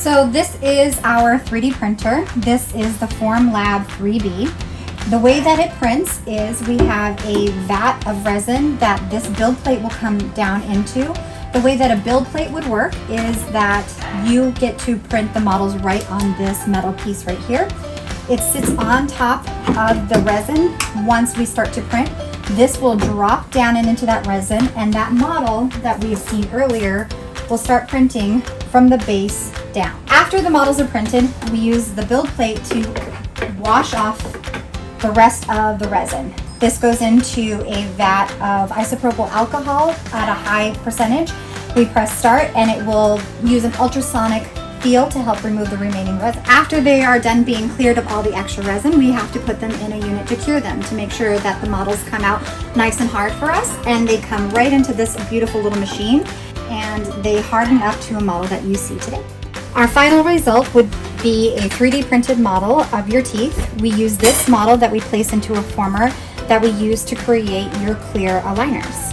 So this is our 3D printer. This is the Formlab 3B. The way that it prints is we have a vat of resin that this build plate will come down into. The way that a build plate would work is that you get to print the models right on this metal piece right here. It sits on top of the resin. Once we start to print, this will drop down and into that resin, and that model that we've seen earlier will start printing from the base down. After the models are printed, we use the build plate to wash off the rest of the resin. This goes into a vat of isopropyl alcohol at a high percentage. We press start and it will use an ultrasonic field to help remove the remaining resin. After they are done being cleared of all the extra resin, we have to put them in a unit to cure them to make sure that the models come out nice and hard for us, and they come right into this beautiful little machine and they harden up to a model that you see today. Our final result would be a 3D printed model of your teeth. We use this model that we place into a former that we use to create your clear aligners.